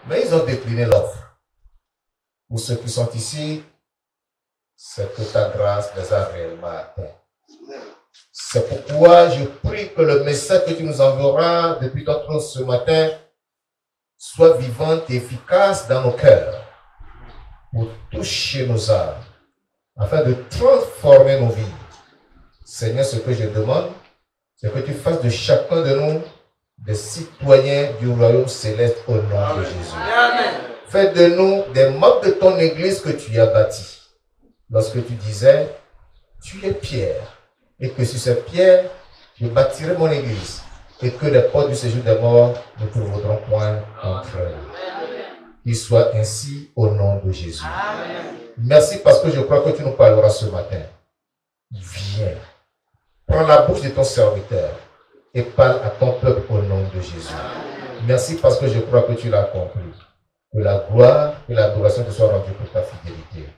Mais ils ont décliné l'offre. Pour ceux qui sont ici, c'est que ta grâce les a réellement atteints. C'est pourquoi je prie que le message que tu nous enverras depuis ton trône ce matin soit vivant et efficace dans nos cœurs pour toucher nos âmes, afin de transformer nos vies. Seigneur, ce que je demande, c'est que tu fasses de chacun de nous des citoyens du royaume céleste au nom de Jésus. Amen. Fais de nous des membres de ton église que tu as bâtie. Lorsque tu disais, tu es Pierre, et que sur cette pierre, je bâtirai mon église, et que les portes du séjour des morts ne prévaudront point contre elle. Qu'il soit ainsi au nom de Jésus. Amen. Merci parce que je crois que tu nous parleras ce matin. Viens, prends la bouche de ton serviteur et parle à ton peuple au nom de Jésus. Merci parce que je crois que tu l'as compris. Que la gloire et l'adoration te soient rendues pour ta fidélité.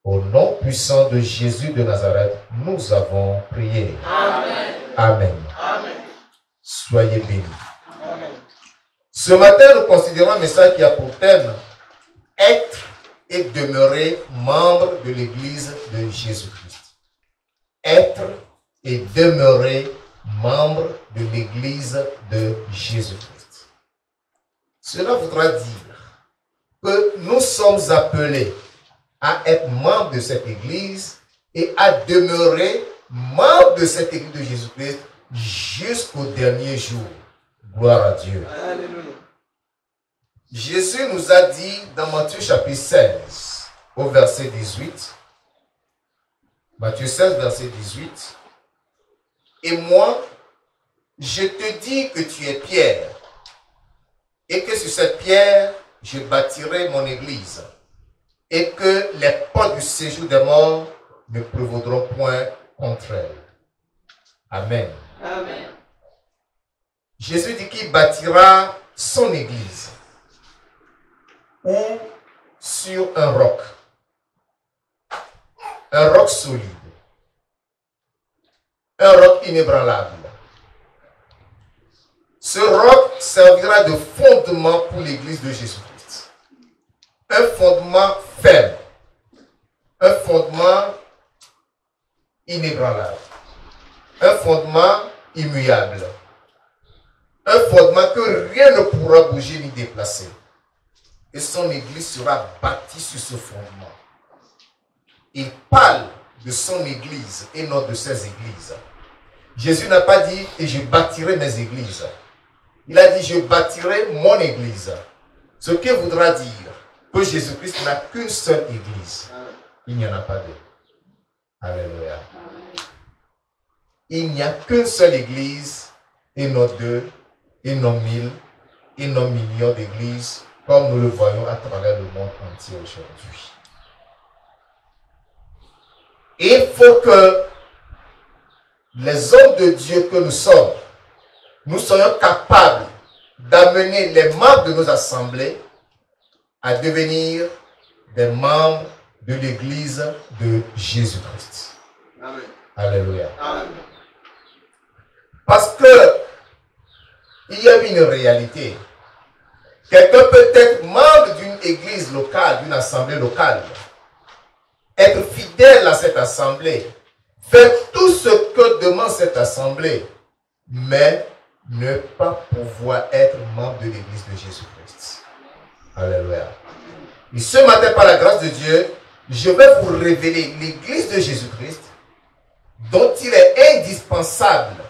Au nom puissant de Jésus de Nazareth, nous avons prié. Amen. Amen. Amen. Soyez bénis. Amen. Ce matin, nous considérons un message qui a pour thème être et demeurer membre de l'Église de Jésus-Christ. Être et demeurer membre de l'Église de Jésus-Christ. Cela voudra dire que nous sommes appelés à être membres de cette Église et à demeurer membres de cette Église de Jésus-Christ jusqu'au dernier jour. Gloire à Dieu. Alléluia. Jésus nous a dit dans Matthieu chapitre 16, au verset 18, Matthieu 16, verset 18, « Et moi, je te dis que tu es Pierre, et que sur cette pierre, je bâtirai mon église, et que les portes du séjour des morts ne prévaudront point contre elle. » Amen. Amen. Jésus dit qu'il bâtira son église ou sur un roc solide, un roc inébranlable. Ce roc servira de fondement pour l'église de Jésus-Christ. Un fondement ferme, un fondement inébranlable, un fondement immuable, un fondement que rien ne pourra bouger ni déplacer. Et son église sera bâtie sur ce fondement. Il parle de son église et non de ses églises. Jésus n'a pas dit « et je bâtirai mes églises ». Il a dit « je bâtirai mon église ». Ce qui voudra dire que Jésus-Christ n'a qu'une seule église. Il n'y en a pas deux. Alléluia. Il n'y a qu'une seule église et non deux, et non mille, et non millions d'églises, comme nous le voyons à travers le monde entier aujourd'hui. Et il faut que les hommes de Dieu que nous sommes, nous soyons capables d'amener les membres de nos assemblées à devenir des membres de l'Église de Jésus-Christ. Amen. Alléluia. Amen. Parce que il y a une réalité. Quelqu'un peut être membre d'une église locale, d'une assemblée locale, être fidèle à cette assemblée, faire tout ce que demande cette assemblée, mais ne pas pouvoir être membre de l'église de Jésus-Christ. Alléluia. Et ce matin, par la grâce de Dieu, je vais vous révéler l'église de Jésus-Christ dont il est indispensable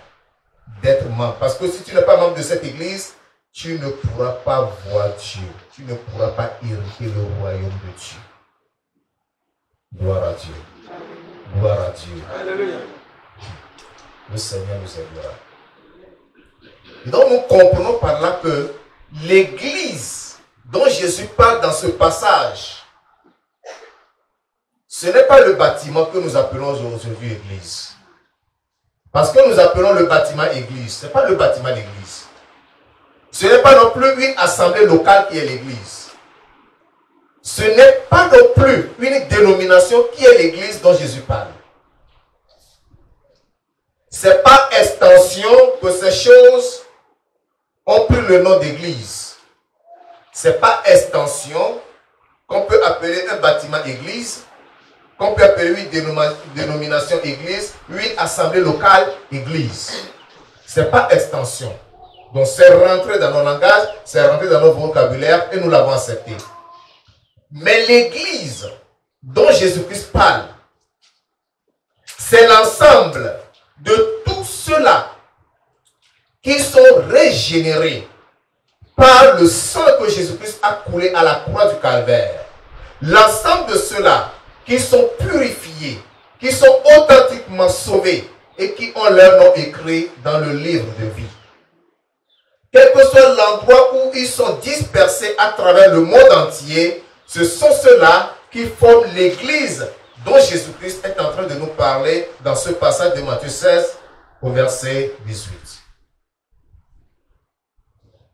d'être membre. Parce que si tu n'es pas membre de cette église, tu ne pourras pas voir Dieu. Tu ne pourras pas hériter le royaume de Dieu. Gloire à Dieu. Gloire à Dieu. Alléluia. Le Seigneur nous aidera. Et donc nous comprenons par là que l'église dont Jésus parle dans ce passage, ce n'est pas le bâtiment que nous appelons aujourd'hui église. Parce que nous appelons le bâtiment église. Ce n'est pas le bâtiment l'église. Ce n'est pas non plus une assemblée locale qui est l'église. Ce n'est pas non plus une dénomination qui est l'église dont Jésus parle. C'est par extension que ces choses ont pris le nom d'église. Ce n'est pas extension qu'on peut appeler un bâtiment église, qu'on peut appeler une dénomination église, une assemblée locale église. Ce n'est pas extension. Donc c'est rentré dans nos langages, c'est rentré dans notre vocabulaire et nous l'avons accepté. Mais l'église dont Jésus-Christ parle, c'est l'ensemble de tous ceux-là qui sont régénérés par le sang que Jésus-Christ a coulé à la croix du Calvaire. L'ensemble de ceux-là qui sont purifiés, qui sont authentiquement sauvés et qui ont leur nom écrit dans le livre de vie. Quel que soit l'endroit où ils sont dispersés à travers le monde entier, ce sont ceux-là qui forment l'église dont Jésus-Christ est en train de nous parler dans ce passage de Matthieu 16 au verset 18.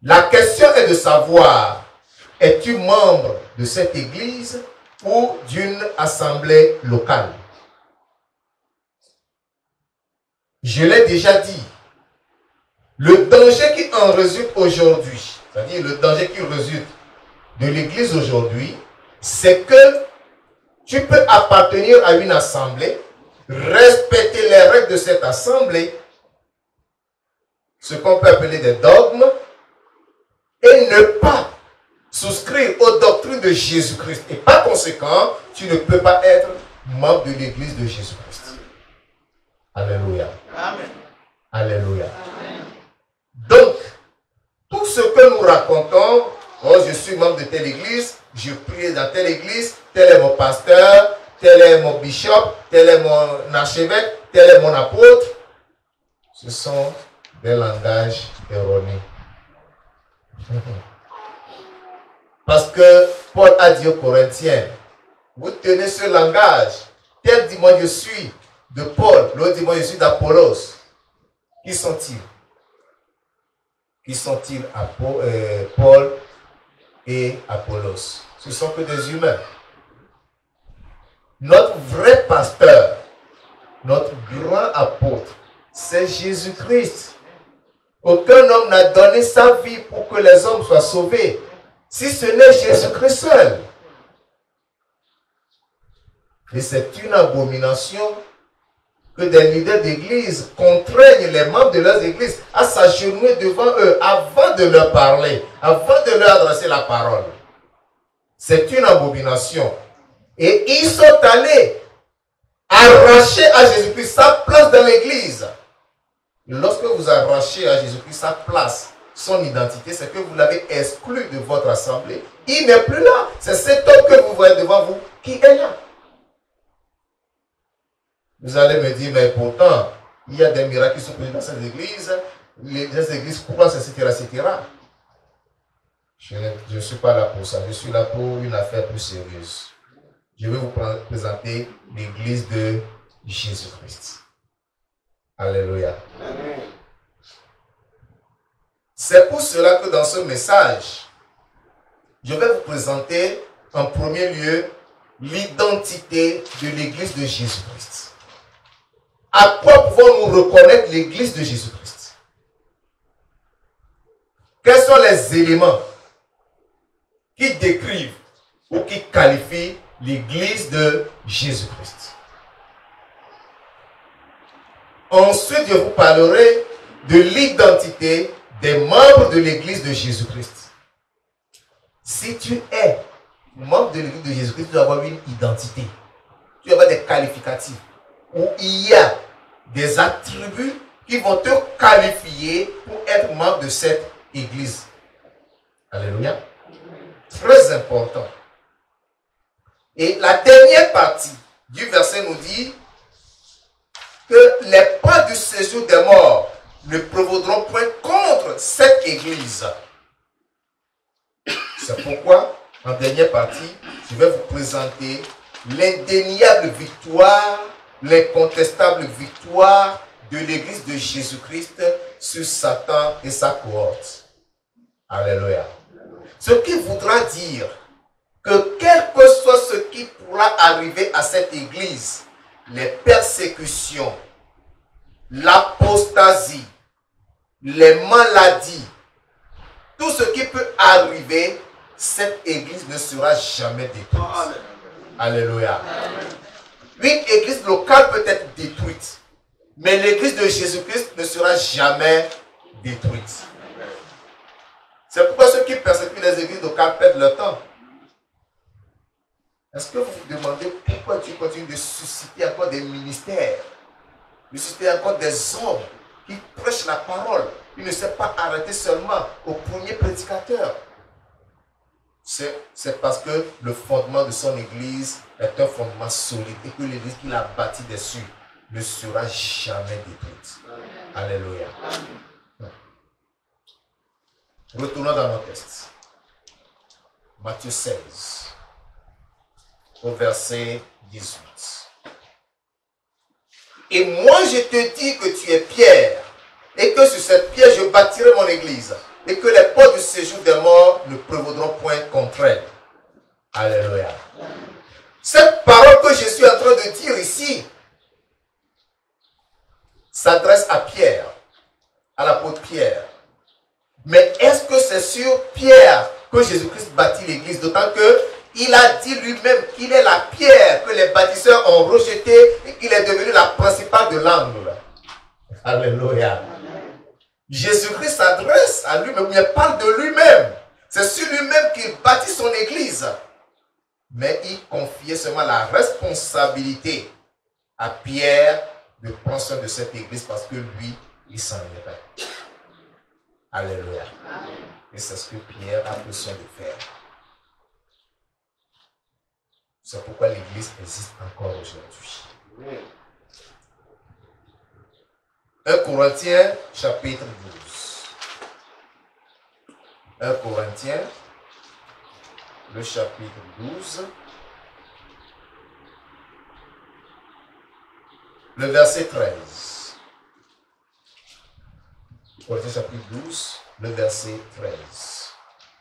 La question est de savoir, es-tu membre de cette église ou d'une assemblée locale? Je l'ai déjà dit, le danger qui en résulte aujourd'hui, c'est-à-dire le danger qui résulte de l'église aujourd'hui, c'est que tu peux appartenir à une assemblée, respecter les règles de cette assemblée, ce qu'on peut appeler des dogmes, et ne pas souscrire aux doctrines de Jésus-Christ. Et par conséquent, tu ne peux pas être membre de l'église de Jésus-Christ. Alléluia. Amen. Alléluia. Amen. Donc, tout ce que nous racontons, oh, je suis membre de telle église, je prie dans telle église, tel est mon pasteur, tel est mon bishop, tel est mon archevêque, tel est mon apôtre, ce sont des langages erronés. Parce que Paul a dit aux Corinthiens, vous tenez ce langage, tel dit moi je suis de Paul, l'autre dit moi je suis d'Apollos. Qui sont-ils? Qui sont-ils Paul et Apollos? Ce sont que des humains. Notre vrai pasteur, notre grand apôtre, c'est Jésus-Christ. Aucun homme n'a donné sa vie pour que les hommes soient sauvés, si ce n'est Jésus-Christ seul. Et c'est une abomination que des leaders d'église contraignent les membres de leurs églises à s'agenouiller devant eux avant de leur parler, avant de leur adresser la parole. C'est une abomination. Et ils sont allés arracher à Jésus-Christ sa place dans l'église. Lorsque vous arrachez à Jésus-Christ sa place, son identité, c'est que vous l'avez exclu de votre assemblée. Il n'est plus là. C'est cet homme que vous voyez devant vous qui est là. Vous allez me dire, mais pourtant, il y a des miracles qui sont produits dans cette église, les églises croissent, etc., etc. Je ne suis pas là pour ça. Je suis là pour une affaire plus sérieuse. Je vais vous présenter l'église de Jésus-Christ. Alléluia. Amen. C'est pour cela que dans ce message, je vais vous présenter en premier lieu l'identité de l'église de Jésus-Christ. À quoi pouvons-nous reconnaître l'église de Jésus-Christ? Quels sont les éléments qui décrivent ou qui qualifient l'église de Jésus-Christ? Ensuite, je vous parlerai de l'identité des membres de l'église de Jésus-Christ. Si tu es membre de l'église de Jésus-Christ, tu dois avoir une identité. Tu dois avoir des qualificatifs où il y a des attributs qui vont te qualifier pour être membre de cette église. Alléluia. Très important. Et la dernière partie du verset nous dit que les pas du séjour des morts ne prévaudront point contre cette église. C'est pourquoi, en dernière partie, je vais vous présenter l'indéniable victoire, l'incontestable victoire de l'église de Jésus-Christ sur Satan et sa cohorte. Alléluia. Ce qui voudra dire que quel que soit ce qui pourra arriver à cette église, les persécutions, l'apostasie, les maladies, tout ce qui peut arriver, cette église ne sera jamais détruite. Alléluia. Une église locale peut être détruite, mais l'église de Jésus-Christ ne sera jamais détruite. C'est pourquoi ceux qui persécutent les églises locales perdent leur temps. Est-ce que vous vous demandez pourquoi Dieu continue de susciter encore des ministères, de susciter encore des hommes qui prêchent la parole? Il ne s'est pas arrêté seulement au premier prédicateur. C'est parce que le fondement de son église est un fondement solide et que l'église qu'il a bâti dessus ne sera jamais détruite. Alléluia. Retournons dans nos textes. Matthieu 16, au verset 18. Et moi je te dis que tu es Pierre, et que sur cette pierre je bâtirai mon église, et que les portes du séjour des morts ne prévaudront point contre elle. Alléluia. Cette parole que je suis en train de dire ici s'adresse à Pierre, à l'apôtre Pierre. Mais est-ce que c'est sur Pierre que Jésus-Christ bâtit l'église? D'autant qu'il a dit lui-même qu'il est la pierre que les bâtisseurs ont rejetée et qu'il est devenu la principale de l'angle. Alléluia. Jésus-Christ s'adresse à lui-même, il parle de lui-même. C'est sur lui-même qu'il bâtit son église. Mais il confiait seulement la responsabilité à Pierre de prendre soin de cette église parce que lui, il s'en irait. Alléluia. Et c'est ce que Pierre a besoin de faire. C'est pourquoi l'église existe encore aujourd'hui. 1 Corinthiens chapitre 12. 1 Corinthiens, le chapitre 12. Le verset 13. Corinthiens chapitre 12, le verset 13.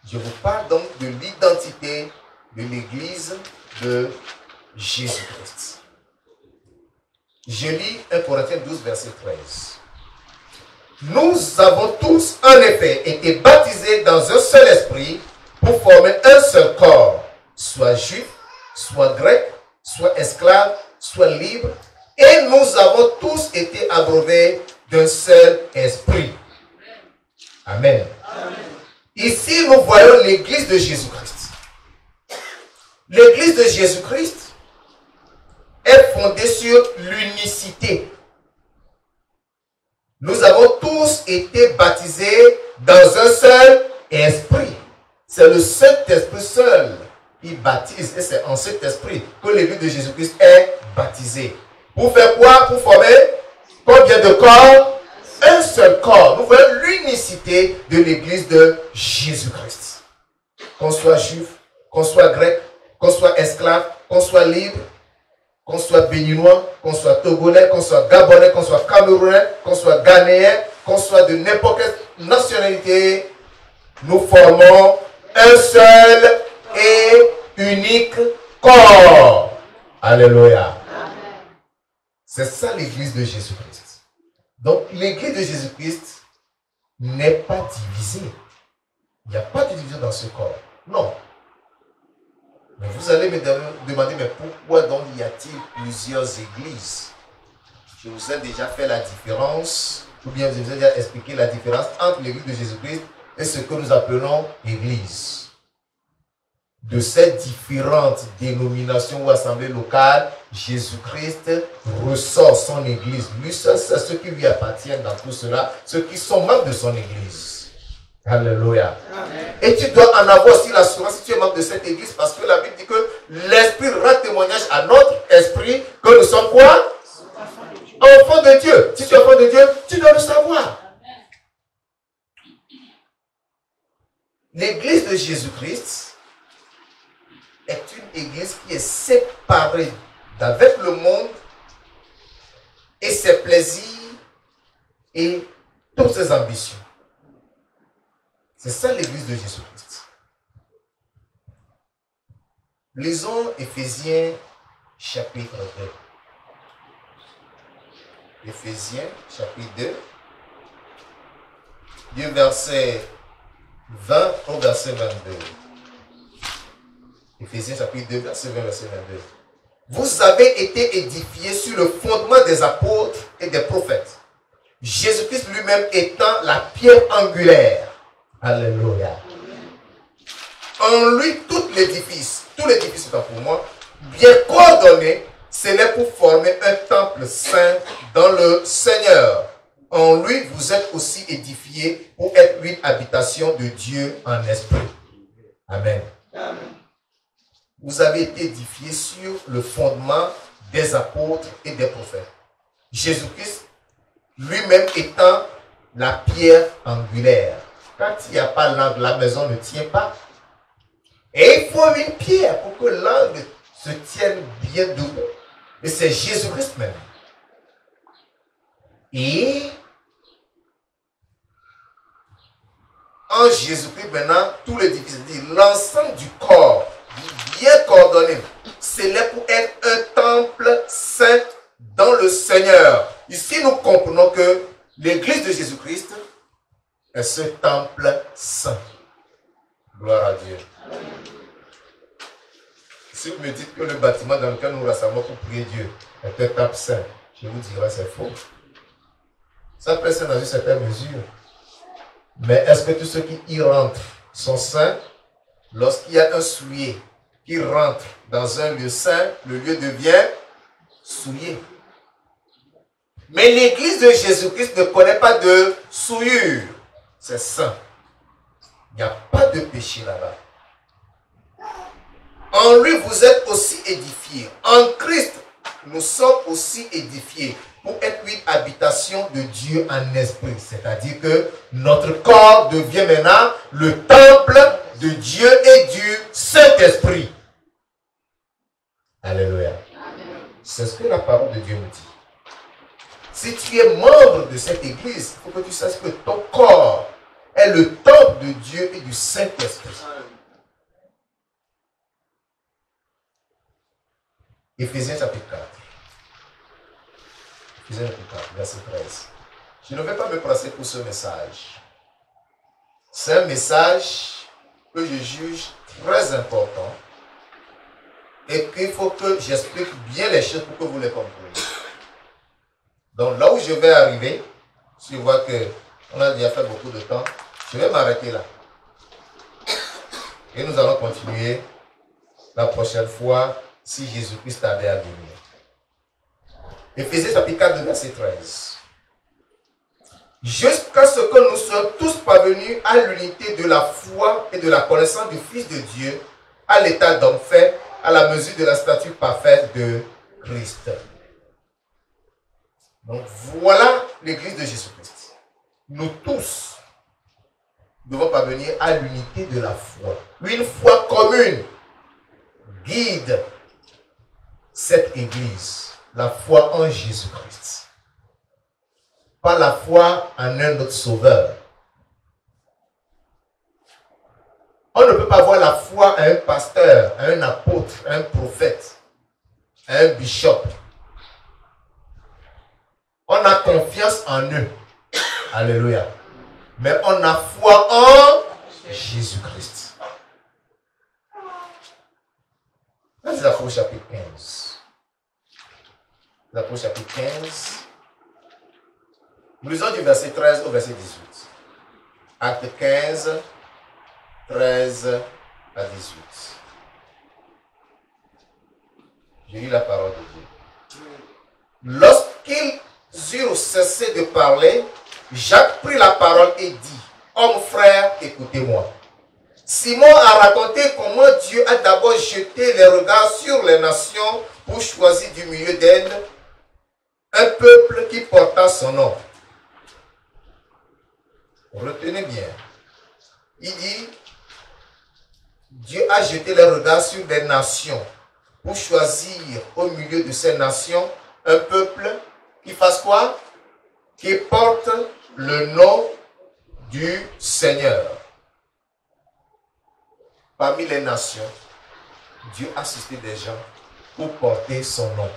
Je vous parle donc de l'identité de l'église de Jésus-Christ. Je lis 1 Corinthiens 12, verset 13. Nous avons tous, en effet, été baptisés dans un seul esprit pour former un seul corps, soit juif, soit grec, soit esclave, soit libre, et nous avons tous été abreuvés d'un seul esprit. Amen. Amen. Ici, nous voyons l'église de Jésus-Christ. L'église de Jésus-Christ est fondée sur l'unicité. Nous avons tous été baptisés dans un seul esprit. C'est le Saint-Esprit seul qui baptise. Et c'est en cet esprit que l'église de Jésus-Christ est baptisée. Pour faire quoi? Pour former combien de corps? Un seul corps. Nous voyons l'unicité de l'église de Jésus-Christ. Qu'on soit juif, qu'on soit grec, qu'on soit esclave, qu'on soit libre, qu'on soit béninois, qu'on soit togolais, qu'on soit gabonais, qu'on soit camerounais, qu'on soit ghanéen, qu'on soit de n'importe quelle nationalité, nous formons un seul et unique corps. Alléluia. C'est ça l'église de Jésus-Christ. Donc l'église de Jésus-Christ n'est pas divisée. Il n'y a pas de division dans ce corps. Non. Mais vous allez me demander, mais pourquoi donc y a-t-il plusieurs églises? Je vous ai déjà fait la différence, ou bien je vous ai déjà expliqué la différence entre l'église de Jésus-Christ et ce que nous appelons église. De ces différentes dénominations ou assemblées locales, Jésus-Christ ressort son église. Lui seul, c'est ceux qui lui appartiennent dans tout cela, ceux qui sont membres de son église. Alléluia. Amen. Et tu dois en avoir aussi l'assurance si tu es membre de cette église, parce que la Bible dit que l'Esprit rend témoignage à notre esprit que nous sommes quoi? Enfants de Dieu. Si tu es enfant de Dieu, tu dois le savoir. L'église de Jésus-Christ est une église qui est séparée d'avec le monde et ses plaisirs et toutes ses ambitions. C'est ça l'église de Jésus-Christ. Lisons Éphésiens chapitre 2. Éphésiens chapitre 2, du verset 20 au verset 22. Éphésiens chapitre 2, verset 20, verset 22. Vous avez été édifiés sur le fondement des apôtres et des prophètes. Jésus-Christ lui-même étant la pierre angulaire. Alléluia. En lui, tout l'édifice étant pour moi, bien coordonné, c'est pour former un temple saint dans le Seigneur. En lui, vous êtes aussi édifiés pour être une habitation de Dieu en esprit. Amen. Amen. Vous avez été édifiés sur le fondement des apôtres et des prophètes. Jésus-Christ, lui-même étant la pierre angulaire. Quand il n'y a pas l'angle, la maison ne tient pas. Et il faut une pierre pour que l'angle se tienne bien debout. Et c'est Jésus-Christ même. Et en Jésus-Christ maintenant, tout l'édifice dit l'ensemble du corps, bien coordonné, c'est là pour être un temple saint dans le Seigneur. Ici, nous comprenons que l'église de Jésus-Christ est ce temple saint. Gloire à Dieu. Si vous me dites que le bâtiment dans lequel nous nous rassemblons pour prier Dieu est un temple saint, je vous dirai c'est faux. Ça peut être dans une certaine mesure. Mais est-ce que tous ceux qui y rentrent sont saints? Lorsqu'il y a un souillé qui rentre dans un lieu saint, le lieu devient souillé. Mais l'église de Jésus-Christ ne connaît pas de souillure. C'est saint. Il n'y a pas de péché là-bas. En lui, vous êtes aussi édifiés. En Christ, nous sommes aussi édifiés pour être une habitation de Dieu en esprit. C'est-à-dire que notre corps devient maintenant le temple de Dieu et du Saint-Esprit. Alléluia. C'est ce que la parole de Dieu nous dit. Si tu es membre de cette église, il faut que tu saches que ton corps est le temple de Dieu et du Saint-Esprit. Éphésiens chapitre 4. Éphésiens chapitre 4, verset 13. Je ne vais pas me passer pour ce message. C'est un message que je juge très important et qu'il faut que j'explique bien les choses pour que vous les compreniez. Donc là où je vais arriver, si je vois qu'on a déjà fait beaucoup de temps, je vais m'arrêter là. Et nous allons continuer la prochaine fois si Jésus-Christ avait à venir. Éphésiens chapitre 4, verset 13. Jusqu'à ce que nous soyons tous parvenus à l'unité de la foi et de la connaissance du Fils de Dieu, à l'état d'homme fait, à la mesure de la stature parfaite de Christ. Donc voilà l'église de Jésus-Christ. Nous tous devons parvenir à l'unité de la foi. Une foi commune guide cette église, la foi en Jésus-Christ. Pas la foi en un autre sauveur. On ne peut pas avoir la foi à un pasteur, à un apôtre, à un prophète, à un bishop. On a confiance en eux. Alléluia. Mais on a foi en Jésus-Christ. Là, c'est l'Apôtre chapitre 15. L'Apôtre chapitre 15. Nous lisons du verset 13 au verset 18. Acte 15, 13 à 18. Je lis la parole de Dieu. Lorsqu'ils eurent cessé de parler, Jacques prit la parole et dit: Hommes frères, écoutez-moi. Simon a raconté comment Dieu a d'abord jeté les regards sur les nations pour choisir du milieu d'elles un peuple qui porta son nom. Retenez bien. Il dit, Dieu a jeté les regards sur les nations pour choisir au milieu de ces nations un peuple qui fasse quoi? Qui porte le nom du Seigneur. Parmi les nations, Dieu a suscité des gens pour porter son nom.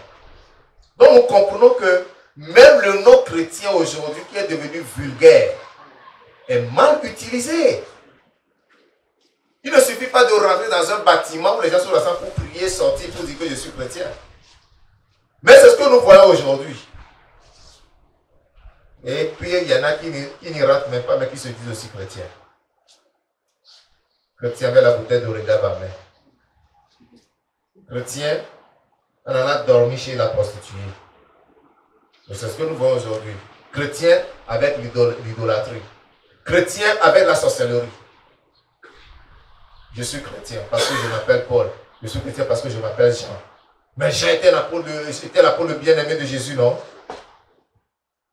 Donc nous comprenons que même le nom chrétien aujourd'hui qui est devenu vulgaire est mal utilisé. Il ne suffit suffit pas de rentrer dans un bâtiment où les gens sont ensemble pour prier, sortir, pour dire que je suis chrétien. Mais c'est ce que nous voyons aujourd'hui. Et puis il y en a qui n'y rentrent même pas, mais qui se disent aussi chrétiens. Chrétien avec la bouteille de regard à main. Chrétien, on en a dormi chez la prostituée. C'est ce que nous voyons aujourd'hui. Chrétien avec l'idolâtrie. Chrétien avec la sorcellerie. Je suis chrétien parce que je m'appelle Paul. Je suis chrétien parce que je m'appelle Jean. Mais j'ai été l'apôtre bien-aimé de Jésus, non?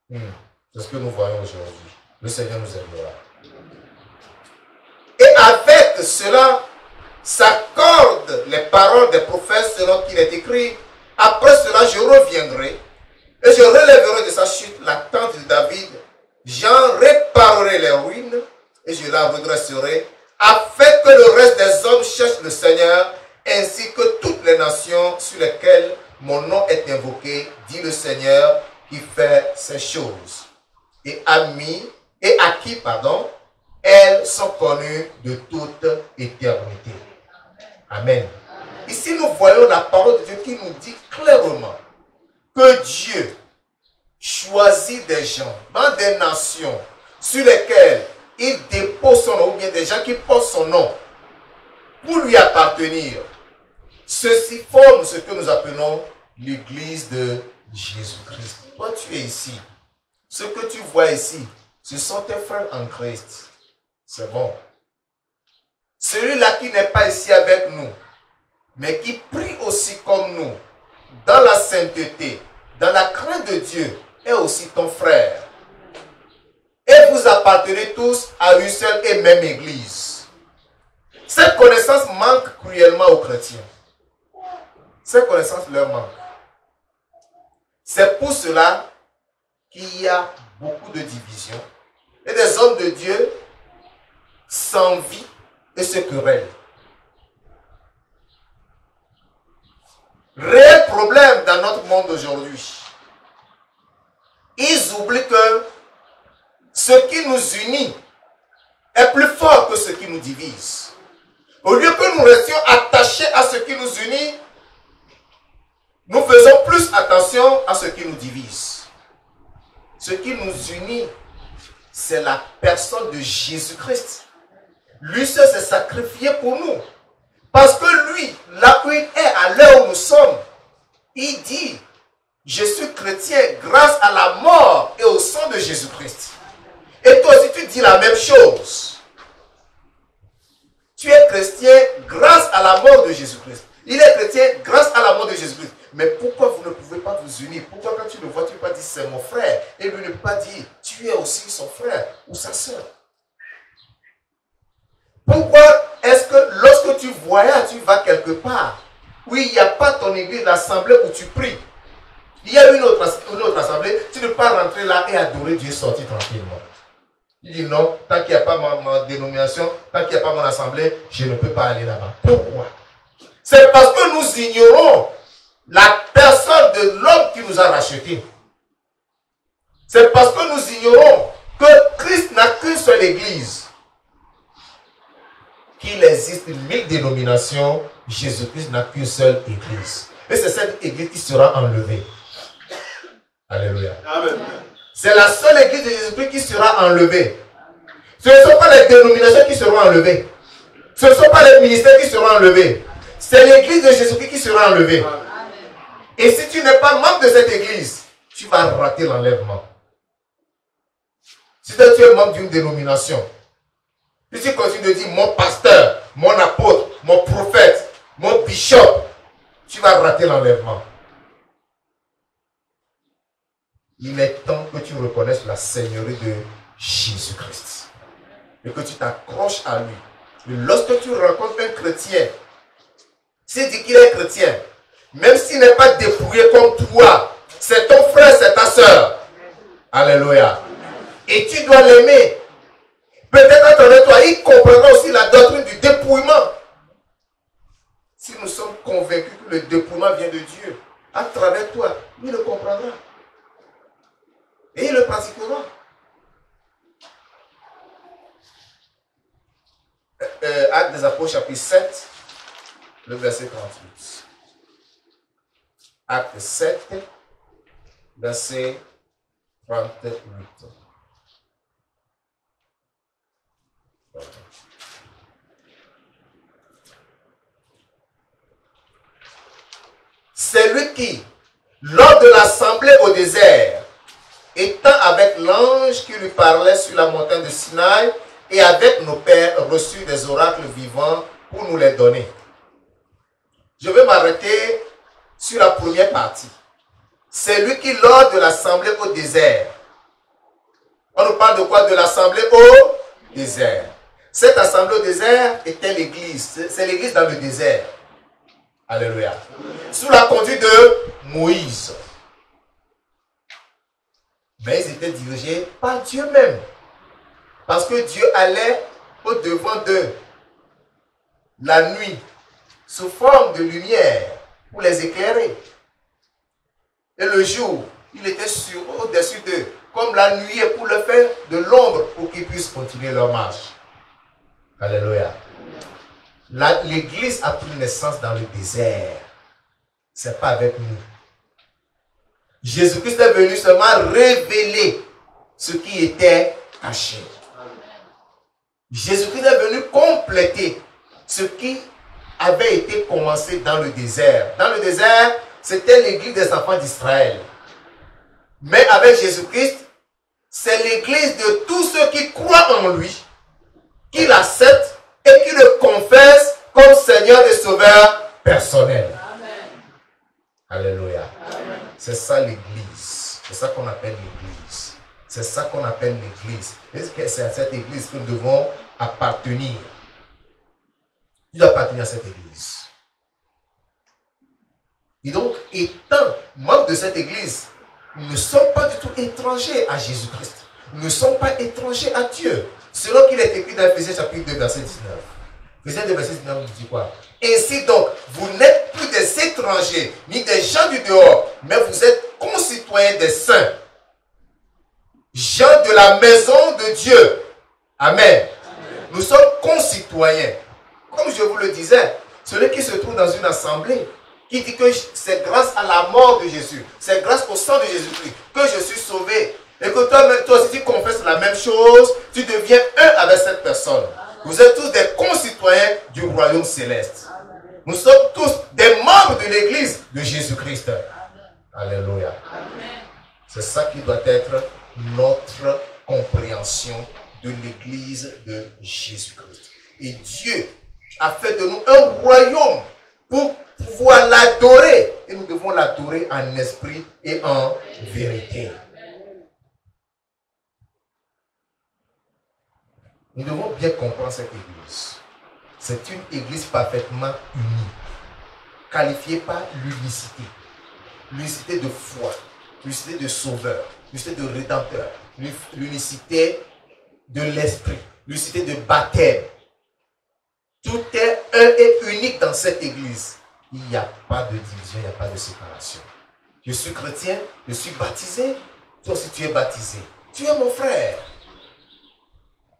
C'est ce que nous voyons aujourd'hui. Le Seigneur nous aidera. Et avec cela, s'accordent les paroles des prophètes selon qu'il est écrit. Après cela, je reviendrai et je relèverai de sa chute la tente de David. J'en réparerai les ruines et je la redresserai, afin que le reste des hommes cherche le Seigneur, ainsi que toutes les nations sur lesquelles mon nom est invoqué, dit le Seigneur qui fait ces choses. Et à qui, elles sont connues de toute éternité. Amen. Ici, nous voyons la parole de Dieu qui nous dit clairement que Dieu choisit des gens dans des nations sur lesquelles il dépose son nom, ou bien des gens qui portent son nom pour lui appartenir. Ceci forme ce que nous appelons l'Église de Jésus-Christ. Toi, tu es ici. Ce que tu vois ici, ce sont tes frères en Christ. C'est bon. Celui-là qui n'est pas ici avec nous, mais qui prie aussi comme nous, dans la sainteté, dans la crainte de Dieu, est aussi ton frère. Et vous appartenez tous à une seule et même Église. Cette connaissance manque cruellement aux chrétiens. Cette connaissance leur manque. C'est pour cela qu'il y a beaucoup de divisions. Et des hommes de Dieu s'envient et se querellent. Réel problème dans notre monde aujourd'hui. Ils oublient que ce qui nous unit est plus fort que ce qui nous divise. Au lieu que nous restions attachés à ce qui nous unit, nous faisons plus attention à ce qui nous divise. Ce qui nous unit, c'est la personne de Jésus-Christ. Lui seul s'est sacrifié pour nous. Parce que lui, là où il est, à l'heure où nous sommes, il dit, je suis chrétien grâce à la mort et au sang de Jésus-Christ. Et toi aussi, tu dis la même chose. Tu es chrétien grâce à la mort de Jésus-Christ. Il est chrétien grâce à la mort de Jésus-Christ. Mais pourquoi vous ne pouvez pas vous unir? Pourquoi quand tu le vois, tu ne peux pas dire c'est mon frère? Et lui ne peut pas dire tu es aussi son frère ou sa soeur. Pourquoi est-ce que lorsque tu voyages, tu vas quelque part, où il n'y a pas ton église, l'assemblée où tu pries, il y a une autre assemblée, tu ne peux pas rentrer là et adorer Dieu, sortir tranquillement. Il dit non, tant qu'il n'y a pas ma dénomination, tant qu'il n'y a pas mon assemblée, je ne peux pas aller là-bas. Pourquoi? C'est parce que nous ignorons la personne de l'homme qui nous a rachetés. C'est parce que nous ignorons que Christ n'a qu'une seule église. Qu'il existe 1000 dénominations, Jésus-Christ n'a qu'une seule église. Et c'est cette église qui sera enlevée. Alléluia. Amen. C'est la seule église de Jésus-Christ qui sera enlevée. Ce ne sont pas les dénominations qui seront enlevées. Ce ne sont pas les ministères qui seront enlevés. C'est l'église de Jésus-Christ qui sera enlevée. Amen. Et si tu n'es pas membre de cette église, tu vas rater l'enlèvement. Si tu es membre d'une dénomination, si tu continues de dire mon pasteur, mon apôtre, mon prophète, mon bishop, tu vas rater l'enlèvement. Il est temps que tu reconnaisses la seigneurie de Jésus-Christ. Et que tu t'accroches à lui. Et lorsque tu rencontres un chrétien, s'il dit qu'il est chrétien, même s'il n'est pas dépouillé comme toi, c'est ton frère, c'est ta soeur. Alléluia. Et tu dois l'aimer. Peut-être à travers toi, il comprendra aussi la doctrine du dépouillement. Si nous sommes convaincus que le dépouillement vient de Dieu, à travers toi, il le comprendra. Et il le pratiquera. Actes des Apôtres, chapitre 7, le verset 38. Acte 7, verset 38. C'est lui qui, lors de l'assemblée au désert, étant avec l'ange qui lui parlait sur la montagne de Sinaï, et avec nos pères reçut des oracles vivants pour nous les donner. Je vais m'arrêter sur la première partie. C'est lui qui, lors de l'assemblée au désert, on nous parle de quoi? De l'assemblée au désert. Cette assemblée au désert était l'église. C'est l'église dans le désert. Alléluia. Sous la conduite de Moïse. Mais ils étaient dirigés par Dieu même. Parce que Dieu allait au-devant d'eux la nuit, sous forme de lumière, pour les éclairer. Et le jour, il était au-dessus d'eux, comme la nuit, pour leur faire de l'ombre, pour qu'ils puissent continuer leur marche. Alléluia. L'église a pris naissance dans le désert. Ce n'est pas avec nous. Jésus-Christ est venu seulement révéler ce qui était caché. Jésus-Christ est venu compléter ce qui avait été commencé dans le désert. Dans le désert, c'était l'église des enfants d'Israël. Mais avec Jésus-Christ, c'est l'église de tous ceux qui croient en lui, qui l'acceptent et qui le confessent comme Seigneur et Sauveur personnel. Amen. Alléluia. C'est ça l'église. C'est ça qu'on appelle l'église. C'est ça qu'on appelle l'église. Et c'est à cette église que nous devons appartenir. Tu dois appartenir à cette église. Et donc, étant membre de cette église, nous ne sommes pas du tout étrangers à Jésus-Christ. Nous ne sommes pas étrangers à Dieu. Selon qu'il est écrit dans Ephésiens chapitre 2, verset 19. Ephésiens 2, verset 19 nous dit quoi? Ainsi donc, vous n'êtes plus des étrangers, ni des gens du dehors, mais vous êtes concitoyens des saints. Gens de la maison de Dieu. Amen. Nous sommes concitoyens. Comme je vous le disais, celui qui se trouve dans une assemblée, qui dit que c'est grâce à la mort de Jésus, c'est grâce au sang de Jésus-Christ que je suis sauvé. Et que toi aussi tu confesses la même chose, tu deviens un avec cette personne. Vous êtes tous des concitoyens du royaume céleste. Nous sommes tous des membres de l'église de Jésus-Christ. Alléluia. C'est ça qui doit être notre compréhension de l'église de Jésus-Christ. Et Dieu a fait de nous un royaume pour pouvoir l'adorer. Et nous devons l'adorer en esprit et en vérité. Nous devons bien comprendre cette église. C'est une église parfaitement unie, qualifiée par l'unicité. L'unicité de foi, l'unicité de sauveur, l'unicité de rédempteur, l'unicité de l'esprit, l'unicité de baptême. Tout est un et unique dans cette église. Il n'y a pas de division, il n'y a pas de séparation. Je suis chrétien, je suis baptisé, toi aussi tu es baptisé. Tu es mon frère.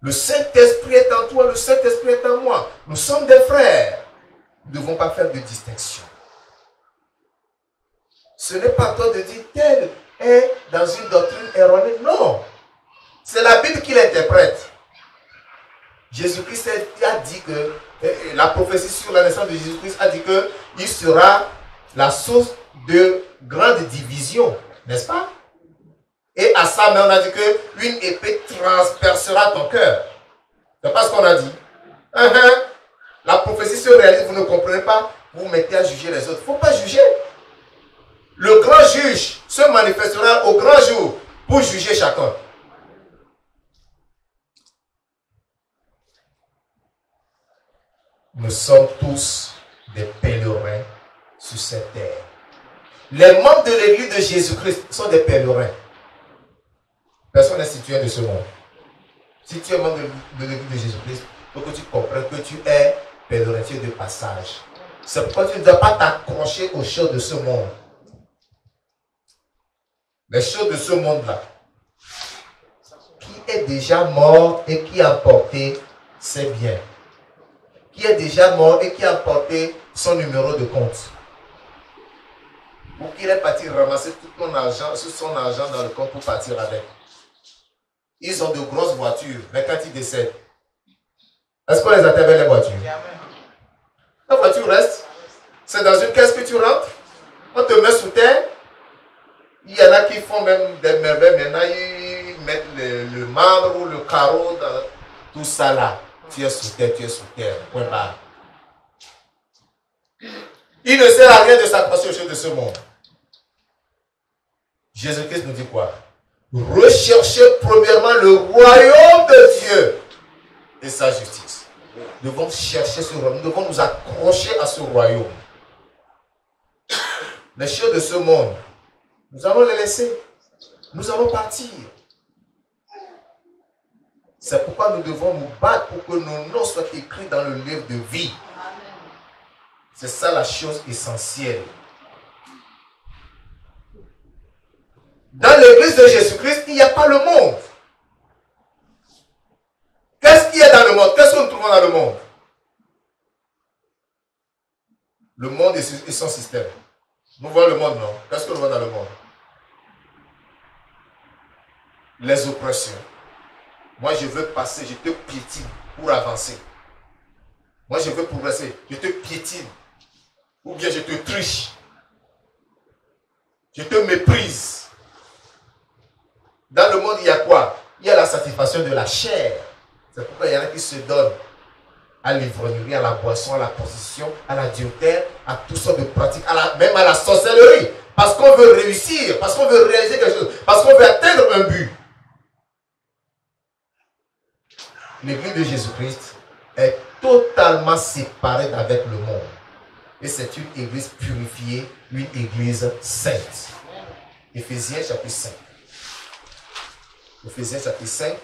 Le Saint-Esprit est en toi, le Saint-Esprit est en moi. Nous sommes des frères. Nous ne devons pas faire de distinction. Ce n'est pas toi de dire tel est dans une doctrine erronée. Non. C'est la Bible qui l'interprète. Jésus-Christ a dit que, la prophétie sur la naissance de Jésus-Christ a dit qu'il sera la source de grande division. N'est-ce pas? Et à ça, mais on a dit qu'une épée transpercera ton cœur. C'est pas ce qu'on a dit. La prophétie se réalise, vous ne comprenez pas, vous vous mettez à juger les autres. Il ne faut pas juger. Le grand juge se manifestera au grand jour pour juger chacun. Nous sommes tous des pèlerins sur cette terre. Les membres de l'église de Jésus-Christ sont des pèlerins. Personne n'est citoyen de ce monde. Si tu es membre de l'église de Jésus-Christ, il faut que tu comprennes que tu es pèlerin, tu es de passage. C'est pourquoi tu ne dois pas t'accrocher aux choses de ce monde. Les choses de ce monde-là, qui est déjà mort et qui a emporté ses biens. qui est déjà mort et qui a porté son numéro de compte. Ou qu'il est parti ramasser tout son argent dans le compte pour partir avec. Ils ont de grosses voitures, mais quand ils décèdent, est-ce qu'on les attend avec les voitures? La voiture reste. C'est dans une caisse que tu rentres. On te met sous terre. Il y en a qui font même des merveilles. Maintenant, ils mettent le marbre ou le carreau dans tout ça là. Tu es sous terre, tu es sous terre. Point barre. Il ne sert à rien de s'accrocher aux choses de ce monde. Jésus-Christ nous dit quoi? Recherchez premièrement le royaume de Dieu et sa justice. Nous devons chercher ce royaume. Nous devons nous accrocher à ce royaume. Les choses de ce monde, nous allons les laisser. Nous allons partir. C'est pourquoi nous devons nous battre pour que nos noms soient écrits dans le livre de vie. C'est ça la chose essentielle. Dans l'église de Jésus-Christ, il n'y a pas le monde. Qu'est-ce qu'il y a dans le monde? Qu'est-ce que nous trouvons dans le monde? Le monde et son système. Nous voyons le monde, non? Qu'est-ce que nous voyons dans le monde? Les oppressions. Moi, je veux passer, je te piétine pour avancer. Moi, je veux progresser, je te piétine. Ou bien je te triche. Je te méprise. Dans le monde, il y a quoi? Il y a la satisfaction de la chair. C'est pourquoi il y en a qui se donnent à l'ivrognerie, à la boisson, à la position, à l'adultère, à toutes sortes de pratiques, même à la sorcellerie. Parce qu'on veut réussir, parce qu'on veut réaliser quelque chose, parce qu'on veut atteindre un but. L'église de Jésus-Christ est totalement séparée d'avec le monde. Et c'est une église purifiée, une église sainte. Éphésiens chapitre 5. Éphésiens chapitre 5.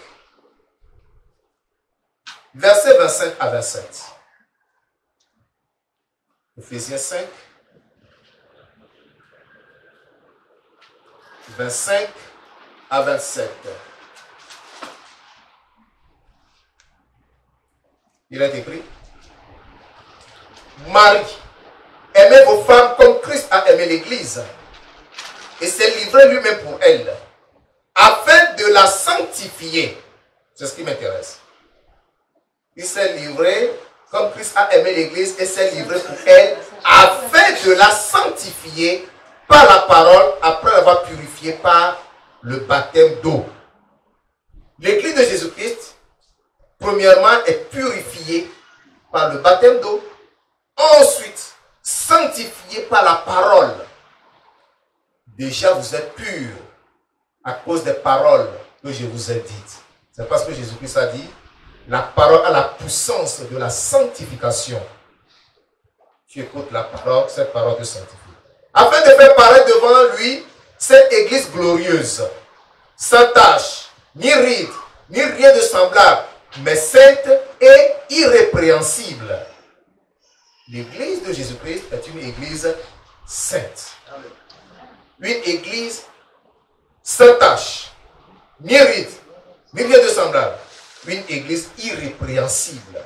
Versets 25 à 27. Éphésiens 5. 25 à 27. Il est écrit: Marie, aimez vos femmes comme Christ a aimé l'Église et s'est livré lui-même pour elle, afin de la sanctifier. C'est ce qui m'intéresse. Il s'est livré comme Christ a aimé l'Église et s'est livré pour elle, afin de la sanctifier par la parole, après l'avoir purifiée par le baptême d'eau. L'Église de Jésus-Christ, premièrement, est purifiée par le baptême d'eau. Ensuite, sanctifiée par la parole. Déjà, vous êtes purs à cause des paroles que je vous ai dites. C'est parce que Jésus-Christ a dit, la parole a la puissance de la sanctification. Tu écoutes la parole, cette parole te sanctifie. Afin de faire paraître devant lui cette église glorieuse, sans tache, ni ride, ni rien de semblable, mais sainte et irrépréhensible. L'église de Jésus-Christ est une église sainte. Une église sans tache, ni ride, ni rien de semblable. Une église irrépréhensible.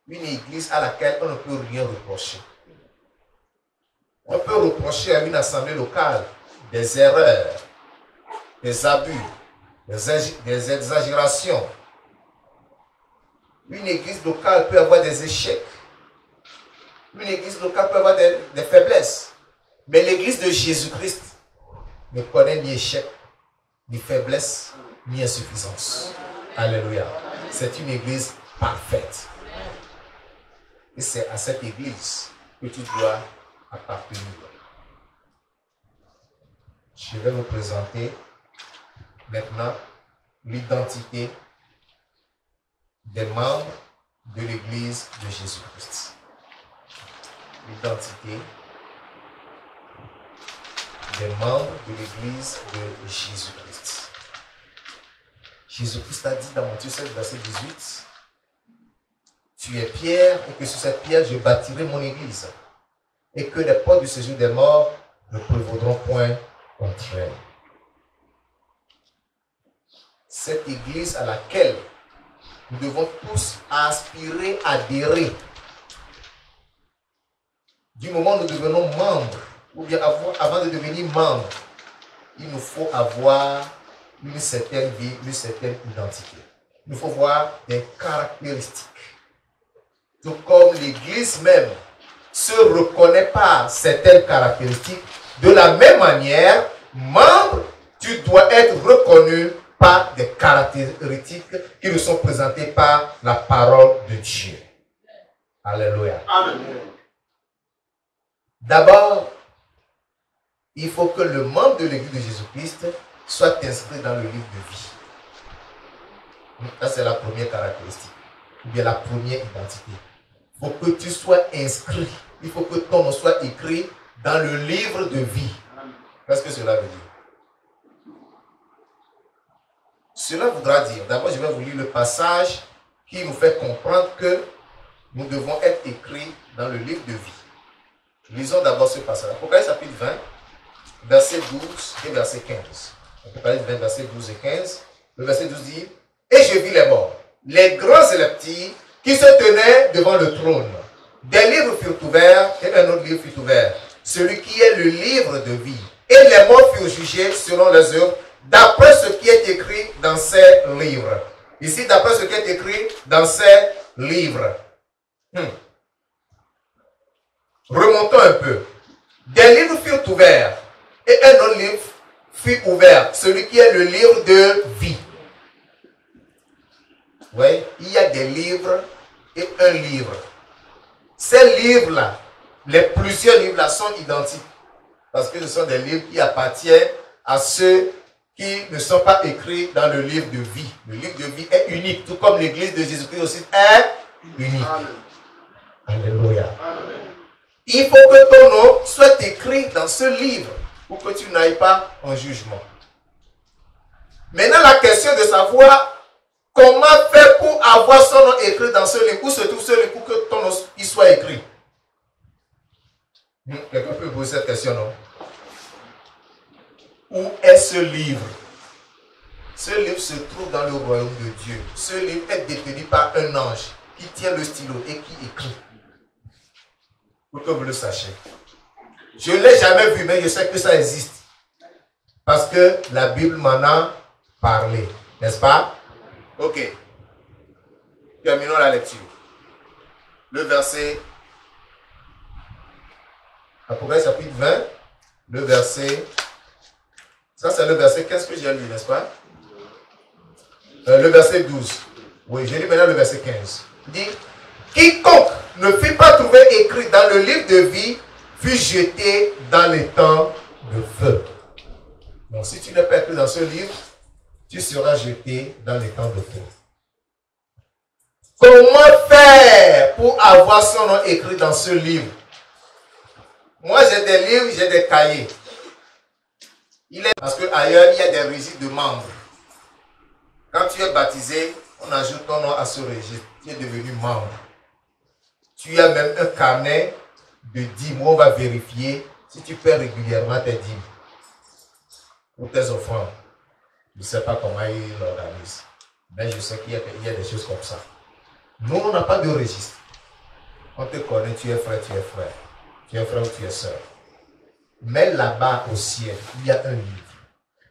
Une église à laquelle on ne peut rien reprocher. On peut reprocher à une assemblée locale des erreurs, des abus, des exagérations. Une église locale peut avoir des échecs. Une église locale peut avoir des faiblesses. Mais l'église de Jésus-Christ ne connaît ni échec, ni faiblesse, ni insuffisance. Alléluia. C'est une église parfaite. Et c'est à cette église que tu dois appartenir. Je vais vous présenter maintenant l'identité des membres de l'église de Jésus-Christ. L'identité des membres de l'église de Jésus-Christ. Jésus-Christ a dit dans Matthieu 7, verset 18, tu es pierre et que sur cette pierre je bâtirai mon église et que les portes du séjour des morts ne prévaudront point contre elle. Cette église à laquelle nous devons tous aspirer, adhérer. Du moment où nous devenons membres, ou bien avant de devenir membre, il nous faut avoir une certaine vie, une certaine identité. Il nous faut voir des caractéristiques. Tout comme l'Église même se reconnaît par certaines caractéristiques, de la même manière, membre, tu dois être reconnu par des caractéristiques qui nous sont présentées par la parole de Dieu. Alléluia. Amen. D'abord, il faut que le membre de l'Église de Jésus-Christ soit inscrit dans le livre de vie. Ça, c'est la première caractéristique, ou bien la première identité. Il faut que tu sois inscrit. Il faut que ton nom soit écrit dans le livre de vie. Qu'est-ce que cela veut dire? Cela voudra dire, d'abord je vais vous lire le passage qui nous fait comprendre que nous devons être écrits dans le livre de vie. Lisons d'abord ce passage. Apocalypse chapitre 20, verset 12 et verset 15. Apocalypse 20, verset 12 et 15. Le verset 12 dit: et je vis les morts, les grands et les petits, qui se tenaient devant le trône. Des livres furent ouverts et un autre livre fut ouvert, celui qui est le livre de vie. Et les morts furent jugés selon leurs œuvres, d'après ce qui est écrit dans ces livres. Ici, d'après ce qui est écrit dans ces livres. Remontons un peu. Des livres furent ouverts et un autre livre fut ouvert, celui qui est le livre de vie. Oui, il y a des livres et un livre. Ces livres-là, plusieurs livres-là sont identiques. Parce que ce sont des livres qui appartiennent à ceux qui ne sont pas écrits dans le livre de vie. Le livre de vie est unique, tout comme l'Église de Jésus-Christ aussi est unique. Alléluia. Il faut que ton nom soit écrit dans ce livre pour que tu n'ailles pas en jugement. Maintenant, la question de savoir comment faire pour avoir son nom écrit dans ce livre, où se trouve ce livre pour que ton nom il soit écrit. Quelqu'un peut poser cette question, non? Où est ce livre? Ce livre se trouve dans le royaume de Dieu. Ce livre est détenu par un ange qui tient le stylo et qui écrit. Pour que vous le sachiez. Je ne l'ai jamais vu, mais je sais que ça existe. Parce que la Bible m'en a parlé. N'est-ce pas? Ok. Terminons la lecture. Le verset. Apocalypse chapitre 20. Le verset. Ça, c'est le verset 15 que j'ai lu, n'est-ce pas? Le verset 12. Oui, j'ai lu maintenant le verset 15. Il dit: quiconque ne fut pas trouvé écrit dans le livre de vie fut jeté dans les temps de feu. Donc, si tu n'es pas écrit dans ce livre, tu seras jeté dans les temps de feu. Comment faire pour avoir son nom écrit dans ce livre? Moi, j'ai des livres, j'ai des cahiers. Parce qu'ailleurs, il y a des registres de membres. Quand tu es baptisé, on ajoute ton nom à ce registre. Tu es devenu membre. Tu as même un carnet de dîmes où on va vérifier si tu paies régulièrement tes dîmes ou tes offrandes. Je ne sais pas comment ils l'organisent, mais je sais qu'il y a des choses comme ça. Nous, on n'a pas de registre. On te connaît, tu es frère, tu es frère. Tu es frère ou tu es soeur. Mais là-bas au ciel, il y a un livre.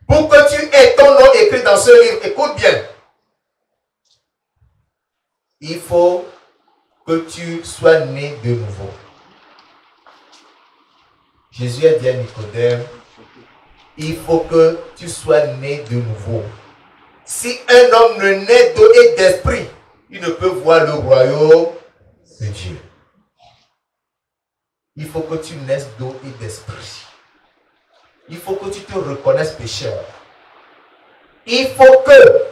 Pour que tu aies ton nom écrit dans ce livre, écoute bien. Il faut que tu sois né de nouveau. Jésus a dit à Nicodème, il faut que tu sois né de nouveau. Si un homme ne naît d'eau et d'esprit, il ne peut voir le royaume de Dieu. Il faut que tu naisses d'eau et d'esprit. Il faut que tu te reconnaisses pécheur. Il faut que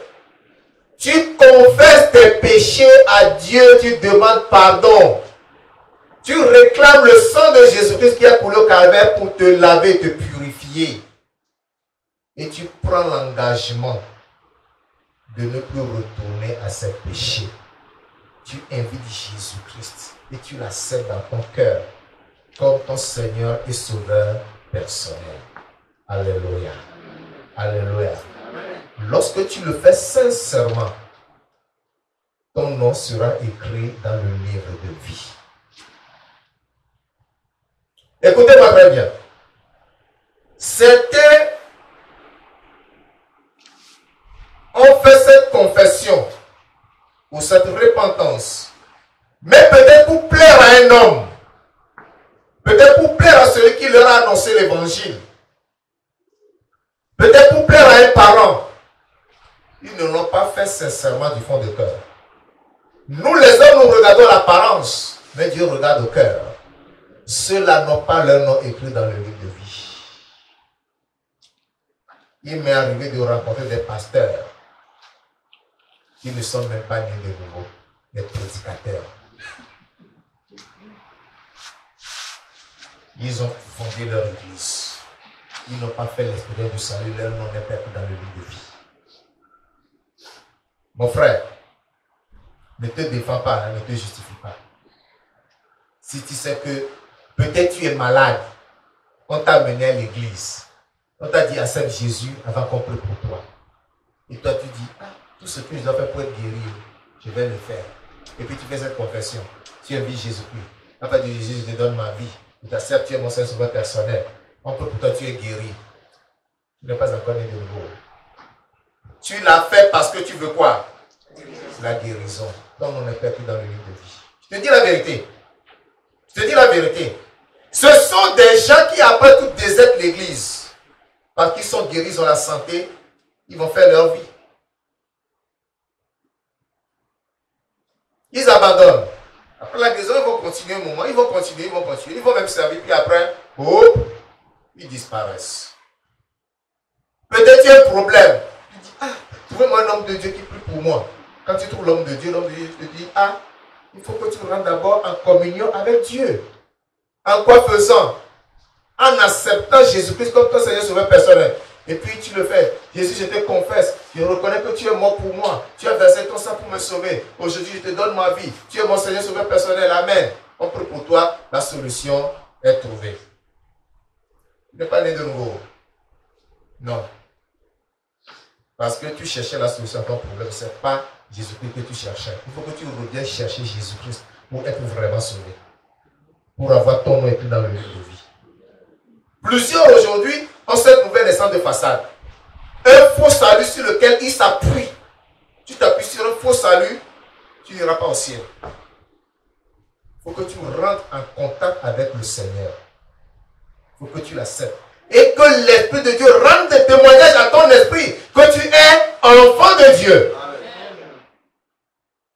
tu confesses tes péchés à Dieu, tu demandes pardon. Tu réclames le sang de Jésus-Christ qui a coulé au calvaire pour te laver et te purifier. Et tu prends l'engagement de ne plus retourner à ces péchés. Tu invites Jésus-Christ et tu l'acceptes dans ton cœur comme ton Seigneur et Sauveur personnel. Alléluia. Alléluia. Lorsque tu le fais sincèrement, ton nom sera écrit dans le livre de vie. Écoutez-moi très bien. Certains ont fait cette confession ou cette repentance, mais peut-être pour plaire à un homme, peut-être pour plaire à celui qui leur a annoncé l'évangile, peut-être pour plaire à un parent. Ils ne l'ont pas fait sincèrement du fond du cœur. Nous les hommes, nous regardons l'apparence, mais Dieu regarde au cœur. Ceux-là n'ont pas leur nom écrit dans le livre de vie. Il m'est arrivé de rencontrer des pasteurs qui ne sont même pas nés de nouveau, des prédicateurs. Ils ont fondé leur église. Ils n'ont pas fait l'expérience du salut, leur nom n'est pas écrit dans le livre de vie. Mon frère, ne te défends pas, ne te justifie pas. Si tu sais que peut-être tu es malade, on t'a amené à l'église, on t'a dit accepte Jésus avant qu'on prie pour toi. Et toi tu dis, ah, tout ce que je dois faire pour être guéri, je vais le faire. Et puis tu fais cette confession, tu invites Jésus-Christ. Après de Jésus, je te donne ma vie, je t'accepte, tu es mon Seigneur Sauveur personnel. On prie pour toi, tu es guéri. Tu n'es pas encore né de nouveau. Tu l'as fait parce que tu veux quoi? La guérison. Donc on n'est pas plus dans le livre de vie. Je te dis la vérité. Je te dis la vérité. Ce sont des gens qui après tout désertent l'église. Parce qu'ils sont guéris, ils ont la santé. Ils vont faire leur vie. Ils abandonnent. Après la guérison, ils vont continuer un moment. Ils vont continuer, ils vont continuer. Ils vont même servir. Puis après, hop, ils disparaissent. Peut-être il y a un problème. Tu dis, ah, trouvez-moi un homme de Dieu qui prie pour moi. Quand tu trouves l'homme de Dieu te dit, ah, il faut que tu rentres d'abord en communion avec Dieu. En quoi faisant? En acceptant Jésus-Christ comme ton Seigneur Sauveur personnel. Et puis tu le fais. Jésus, je te confesse. Je reconnais que tu es mort pour moi. Tu as versé ton sang pour me sauver. Aujourd'hui, je te donne ma vie. Tu es mon Seigneur Sauveur personnel. Amen. On prie pour toi. La solution est trouvée. Tu n'es pas né de nouveau. Non. Parce que tu cherchais la solution à ton problème. Ce n'est pas Jésus-Christ que tu cherchais. Il faut que tu reviennes chercher Jésus-Christ pour être vraiment sauvé. Pour avoir ton nom écrit dans le livre de vie. Plusieurs aujourd'hui ont cette nouvelle naissance de façade. Un faux salut sur lequel ils s'appuient. Tu t'appuies sur un faux salut, tu n'iras pas au ciel. Il faut que tu rentres en contact avec le Seigneur. Il faut que tu l'acceptes. Et que l'Esprit de Dieu rende des témoignages à ton esprit que tu es enfant de Dieu. Amen.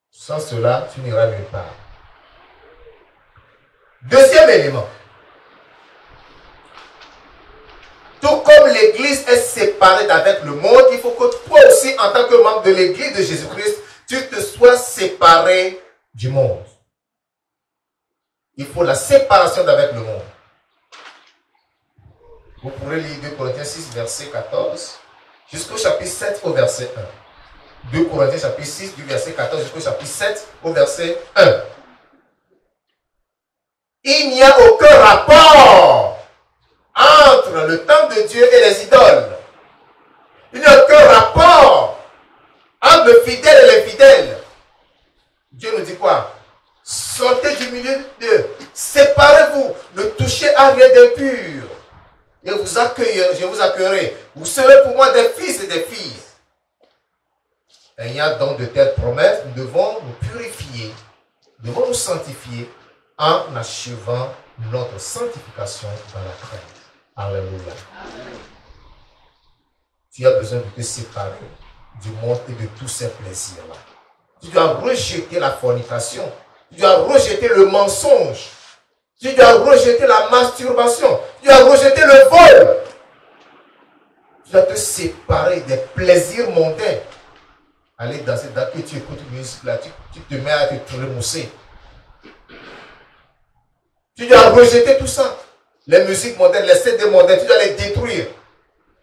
Sans cela, tu n'iras nulle part. Deuxième élément. Tout comme l'Église est séparée d'avec le monde, il faut que toi aussi, en tant que membre de l'Église de Jésus-Christ, tu te sois séparé du monde. Il faut la séparation d'avec le monde. Vous pourrez lire 2 Corinthiens 6, verset 14, jusqu'au chapitre 7, au verset 1. 2 Corinthiens chapitre 6, du verset 14 jusqu'au chapitre 7, au verset 1. Il n'y a aucun rapport entre le temple de Dieu et les idoles. Il n'y a aucun rapport entre le fidèle et les fidèles. Dieu nous dit quoi? Sortez du milieu d'eux, séparez-vous, ne touchez à rien d'impur. Et vous accueillerez, je vous accueillerai. Vous serez pour moi des fils et des filles. Et il y a donc de telles promesses, nous devons nous purifier, nous devons nous sanctifier en achevant notre sanctification dans la crainte. Alléluia. Amen. Tu as besoin de te séparer du monde et de tous ces plaisirs-là. Tu dois rejeter la fornication. Tu dois rejeter le mensonge. Tu dois rejeter la masturbation. Tu dois rejeter le vol. Tu dois te séparer des plaisirs mondains. Aller danser, dès que tu écoutes une musique là, tu te mets à te trémousser. Tu dois rejeter tout ça. Les musiques mondaines, les CD mondaines, tu dois les détruire.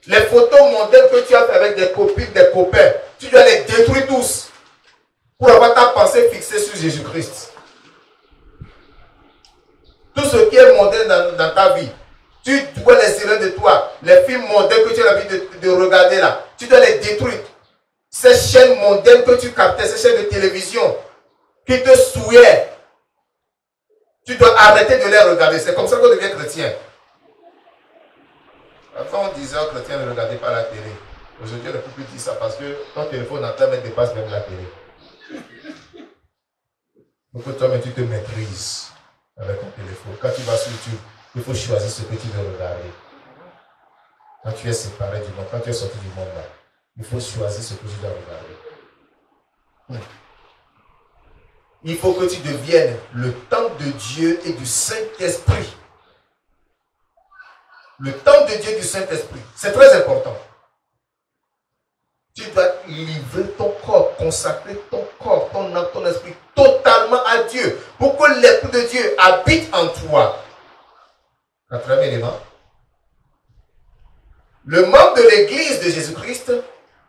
Les photos mondaines que tu as fait avec des copines, des copains, tu dois les détruire tous. Pour avoir ta pensée fixée sur Jésus-Christ. Tout ce qui est mondain dans ta vie, tu dois les tirer de toi. Les films mondains que tu as l'habitude de regarder là, tu dois les détruire. Ces chaînes mondaines que tu captais, ces chaînes de télévision, qui te souillent, tu dois arrêter de les regarder. C'est comme ça qu'on devient chrétien. Avant, on disait aux chrétiens ne regardez pas la télé. Aujourd'hui, on ne peut plus dire ça parce que ton téléphone en termes dépasse même la télé. Donc toi-même, tu te maîtrises avec ton téléphone. Quand tu vas sur YouTube, il faut choisir ce que tu veux regarder. Quand tu es séparé du monde, quand tu es sorti du monde là, il faut choisir ce que tu dois regarder. Il faut que tu deviennes le temple de Dieu et du Saint-Esprit. Le temple de Dieu et du Saint-Esprit. C'est très important. Tu dois livrer ton corps, consacrer ton corps, ton âme, ton esprit totalement à Dieu pour que l'Esprit de Dieu habite en toi. Quatrième élément. Le membre de l'Église de Jésus-Christ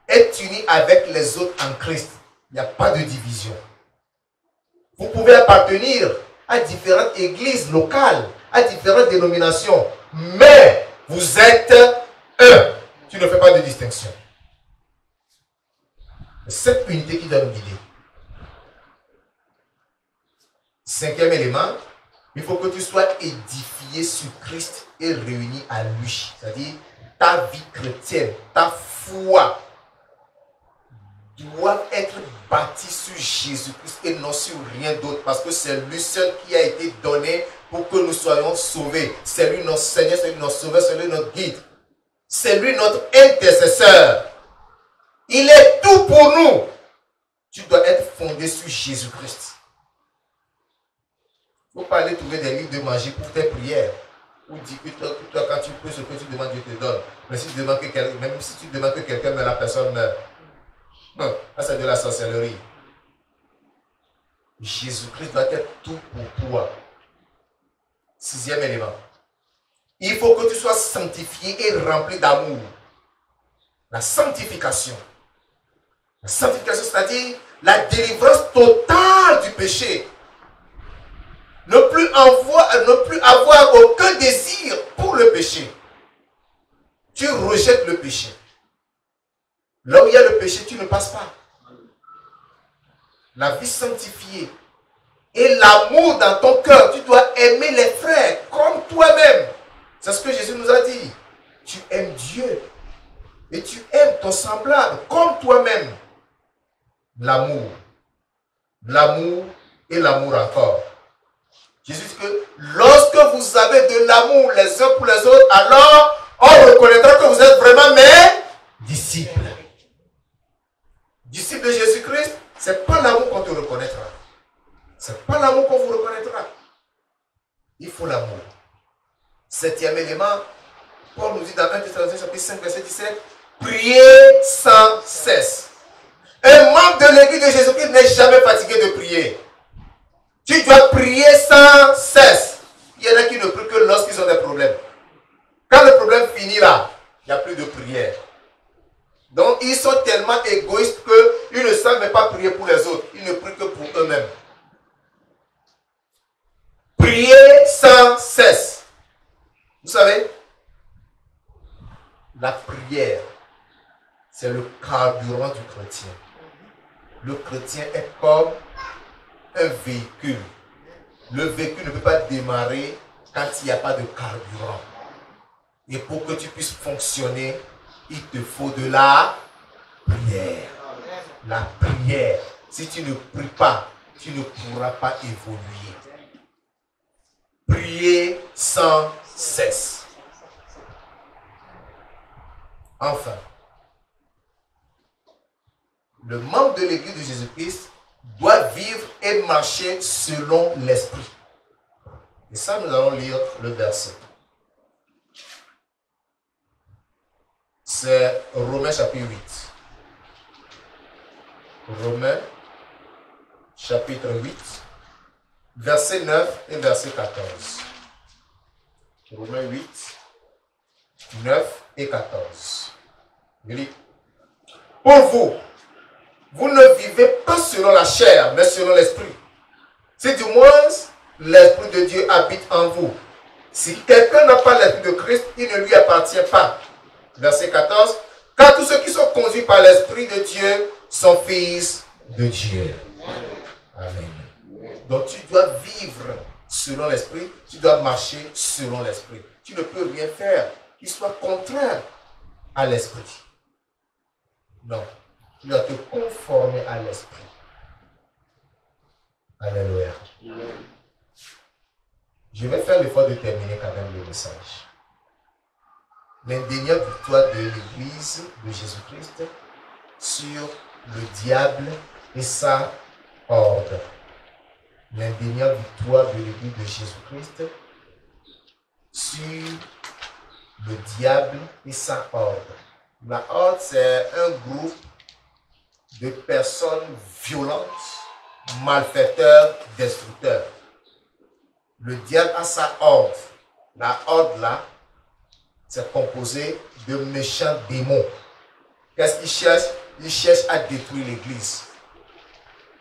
est uni avec les autres en Christ. Il n'y a pas de division. Vous pouvez appartenir à différentes églises locales, à différentes dénominations, mais vous êtes un. Tu ne fais pas de distinction. C'est cette unité qui doit nous guider. Cinquième élément, il faut que tu sois édifié sur Christ et réuni à lui. C'est-à-dire, ta vie chrétienne, ta foi doit être bâtie sur Jésus-Christ et non sur rien d'autre. Parce que c'est lui seul qui a été donné pour que nous soyons sauvés. C'est lui notre Seigneur, c'est lui notre Sauveur, c'est lui notre guide. C'est lui notre intercesseur. Il est tout pour nous. Tu dois être fondé sur Jésus-Christ. Il ne faut pas aller trouver des livres de magie pour tes prières. Ou dire que toi, quand tu pries, ce que tu demandes, Dieu te donne. Mais si tu demandes que même si tu demandes que quelqu'un meure, la personne meurt. Non, ça c'est de la sorcellerie. Jésus-Christ doit être tout pour toi. Sixième élément. Il faut que tu sois sanctifié et rempli d'amour. La sanctification. La sanctification, c'est-à-dire la délivrance totale du péché. Ne plus avoir aucun désir pour le péché. Tu rejettes le péché. Là où il y a le péché, tu ne passes pas. La vie sanctifiée et l'amour dans ton cœur. Tu dois aimer les frères comme toi-même. C'est ce que Jésus nous a dit. Tu aimes Dieu et tu aimes ton semblable comme toi-même. L'amour. L'amour et l'amour encore. Jésus dit que lorsque vous avez de l'amour les uns pour les autres, alors on reconnaîtra que vous êtes vraiment mes disciples. Disciple de Jésus-Christ, ce n'est pas l'amour qu'on te reconnaîtra. Ce n'est pas l'amour qu'on vous reconnaîtra. Il faut l'amour. Septième élément, Paul nous dit dans 1 Thessaloniciens chapitre 5, verset 17, priez sans cesse. Un membre de l'église de Jésus-Christ n'est jamais fatigué de prier. Tu dois prier sans cesse. Il y en a qui ne prient que lorsqu'ils ont des problèmes. Quand le problème finit là, il n'y a plus de prière. Donc, ils sont tellement égoïstes qu'ils ne savent même pas prier pour les autres. Ils ne prient que pour eux-mêmes. Priez sans cesse. Vous savez, la prière, c'est le carburant du chrétien. Le chrétien est comme un véhicule. Le véhicule ne peut pas démarrer quand il n'y a pas de carburant. Et pour que tu puisses fonctionner, il te faut de la prière. La prière. Si tu ne pries pas, tu ne pourras pas évoluer. Priez sans cesse. Enfin, le membre de l'église de Jésus-Christ doit vivre et marcher selon l'esprit. Et ça, nous allons lire le verset. C'est Romains chapitre 8. Romains chapitre 8, verset 9 et verset 14. Romains 8, 9 et 14. Je lis. Pour vous, vous ne vivez pas selon la chair, mais selon l'esprit. Si du moins l'esprit de Dieu habite en vous. Si quelqu'un n'a pas l'esprit de Christ, il ne lui appartient pas. Verset 14. Car tous ceux qui sont conduits par l'esprit de Dieu sont fils de Dieu. Amen. Donc tu dois vivre selon l'esprit, tu dois marcher selon l'esprit. Tu ne peux rien faire qui soit contraire à l'esprit. Non, tu dois te conformer à l'esprit. Alléluia. Je vais faire l'effort de terminer quand même le message. L'indéniable victoire de l'Église de Jésus-Christ sur le diable et sa horde. L'indéniable victoire de l'Église de Jésus-Christ sur le diable et sa horde. La horde, c'est un groupe de personnes violentes, malfaiteurs, destructeurs. Le diable a sa horde. La horde là, c'est composé de méchants démons. Qu'est-ce qu'il cherche? Il cherche à détruire l'Église.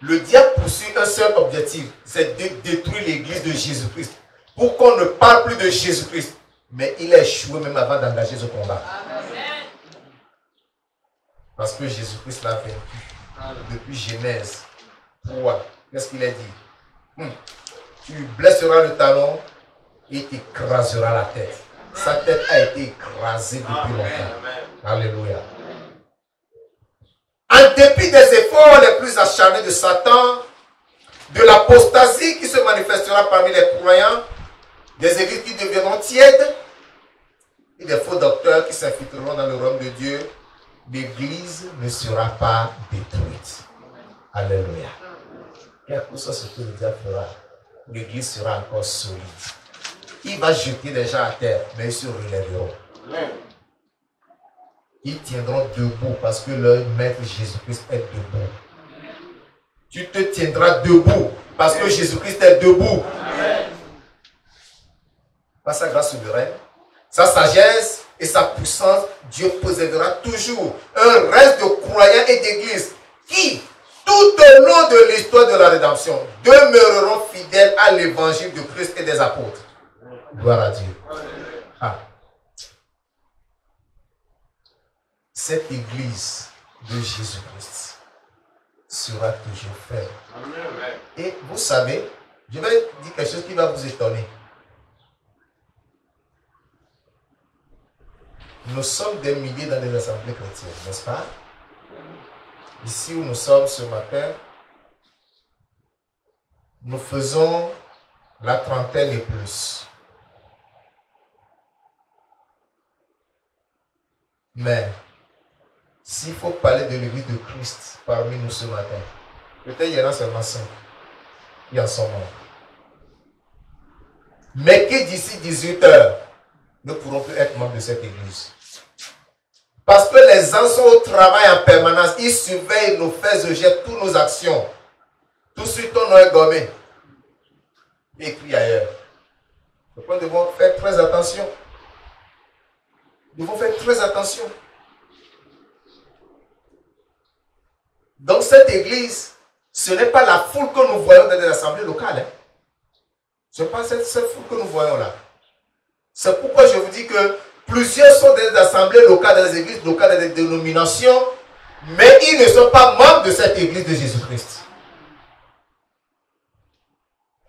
Le diable poursuit un seul objectif, c'est de détruire l'Église de Jésus-Christ. Pour qu'on ne parle plus de Jésus-Christ. Mais il a échoué même avant d'engager ce combat. Amen. Parce que Jésus-Christ l'a vaincu. Depuis Genèse 3, qu'est-ce qu'il a dit? Tu blesseras le talon et t'écraseras la tête. Sa tête a été écrasée depuis longtemps. Alléluia. En dépit des efforts les plus acharnés de Satan, de l'apostasie qui se manifestera parmi les croyants, des églises qui deviendront tièdes et des faux docteurs qui s'infiltreront dans le royaume de Dieu, l'Église ne sera pas détruite. Alléluia. Quel que soit ce que le diable fera, l'Église sera encore solide. Il va jeter des gens à terre, mais ils se relèveront. Ils tiendront debout parce que leur maître Jésus-Christ est debout. Tu te tiendras debout parce que Jésus-Christ est debout. Amen. Par sa grâce souveraine, sa sagesse et sa puissance, Dieu préservera toujours un reste de croyants et d'églises qui, tout au long de l'histoire de la rédemption, demeureront fidèles à l'évangile de Christ et des apôtres. Gloire à Dieu. Ah. Cette église de Jésus-Christ sera toujours faible. Et vous savez, je vais dire quelque chose qui va vous étonner. Nous sommes des milliers dans les assemblées chrétiennes, n'est-ce pas? Ici où nous sommes ce matin, nous faisons la trentaine et plus. Mais, s'il faut parler de l'église de Christ parmi nous ce matin, peut-être il y en a seulement 5 qui en sont morts. Mais que d'ici 18 heures, nous ne pourrons plus être membres de cette église. Parce que les gens sont au travail en permanence, ils surveillent nos faits et jettent toutes nos actions. Tout de suite, on est gommé. Écrit ailleurs. Donc, nous devons faire très attention. Nous devons faire très attention. Donc cette église, ce n'est pas la foule que nous voyons dans les assemblées locales. Hein. Ce n'est pas cette foule que nous voyons là. C'est pourquoi je vous dis que plusieurs sont des assemblées locales, dans les églises locales, dans des dénominations, mais ils ne sont pas membres de cette église de Jésus-Christ.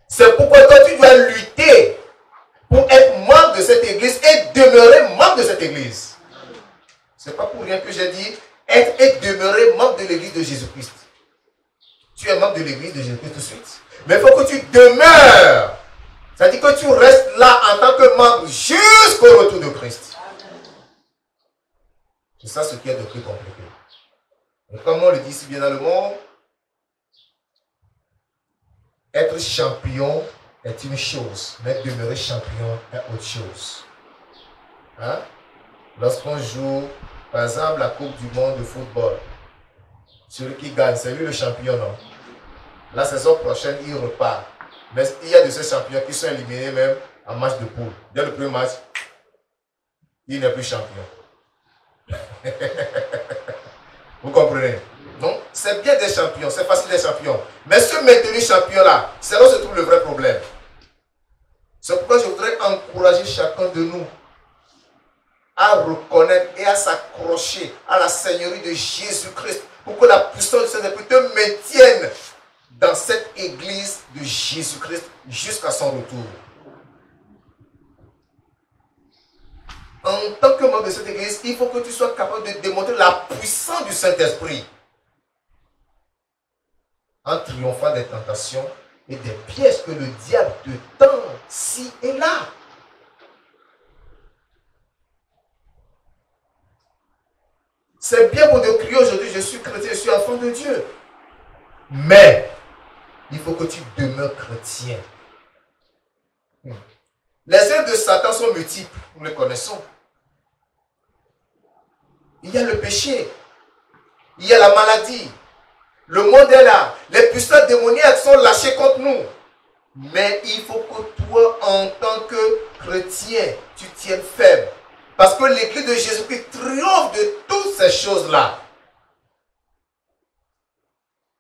C'est pourquoi toi tu dois lutter pour être membre de cette église et demeurer membre de cette église. Ce n'est pas pour rien que j'ai dit être et demeurer membre de l'église de Jésus-Christ. Tu es membre de l'église de Jésus-Christ tout de suite. Mais il faut que tu demeures. C'est-à-dire que tu restes là en tant que membre jusqu'au retour de Christ. C'est ça ce qui est de plus compliqué. Et comme on le dit si bien dans le monde, être champion est une chose, mais demeurer champion est autre chose. Hein? Lorsqu'on joue, par exemple, la Coupe du Monde de football, celui qui gagne, c'est lui le champion, non? La saison prochaine, il repart. Mais il y a de ces champions qui sont éliminés même en match de poule. Dès le premier match, il n'est plus champion. Vous comprenez? Donc, c'est bien des champions, c'est facile des champions. Mais se maintenir champion là, c'est là où se trouve le vrai problème. C'est pourquoi je voudrais encourager chacun de nous à reconnaître et à s'accrocher à la Seigneurie de Jésus-Christ pour que la puissance du Saint-Esprit te maintienne dans cette église de Jésus-Christ jusqu'à son retour. En tant que membre de cette église, il faut que tu sois capable de démontrer la puissance du Saint-Esprit en triomphant des tentations et des pièges que le diable te tend ci et là. C'est bien pour de crier aujourd'hui, je suis chrétien, je suis enfant de Dieu. Mais, il faut que tu demeures chrétien. Les œuvres de Satan sont multiples, nous les connaissons. Il y a le péché, il y a la maladie, le monde est là, les puissances démoniaques sont lâchées contre nous. Mais il faut que toi, en tant que chrétien, tu tiennes faible. Parce que l'église de Jésus-Christ triomphe de toutes ces choses-là.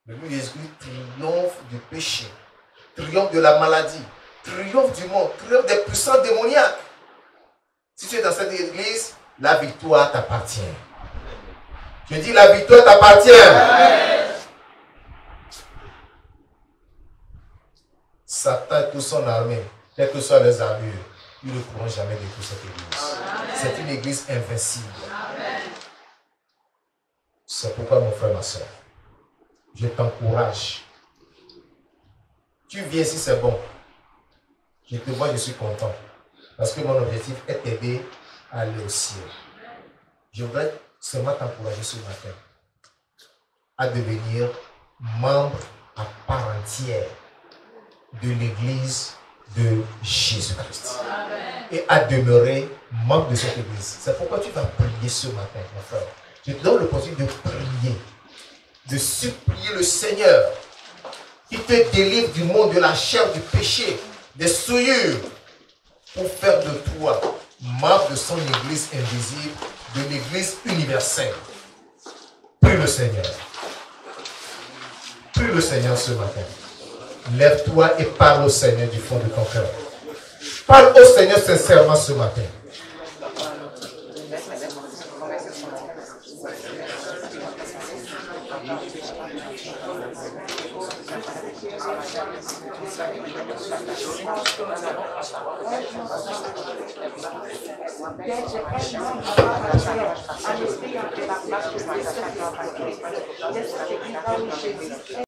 L'église de Jésus-Christ triomphe du péché, triomphe de la maladie, triomphe du monde, triomphe des puissances démoniaques. Si tu es dans cette église, la victoire t'appartient. Je dis la victoire t'appartient. Satan et toute son armée, quelles que soient les armures, ils ne pourront jamais détruire cette église. C'est une église invincible. C'est pourquoi, mon frère, ma soeur, je t'encourage. Tu viens ici, c'est bon. Je te vois, je suis content. Parce que mon objectif est t'aider à aller au ciel. Je voudrais seulement t'encourager ce matin à devenir membre à part entière de l'église de Jésus-Christ. Et à demeurer membre de cette église. C'est pourquoi tu vas prier ce matin, mon frère. Je te donne l'opportunité de prier, de supplier le Seigneur qui te délivre du monde de la chair, du péché, des souillures, pour faire de toi membre de son église invisible, de l'église universelle. Prie le Seigneur. Prie le Seigneur ce matin. Lève-toi et parle au Seigneur du fond de ton cœur. Parle au Seigneur sincèrement ce matin.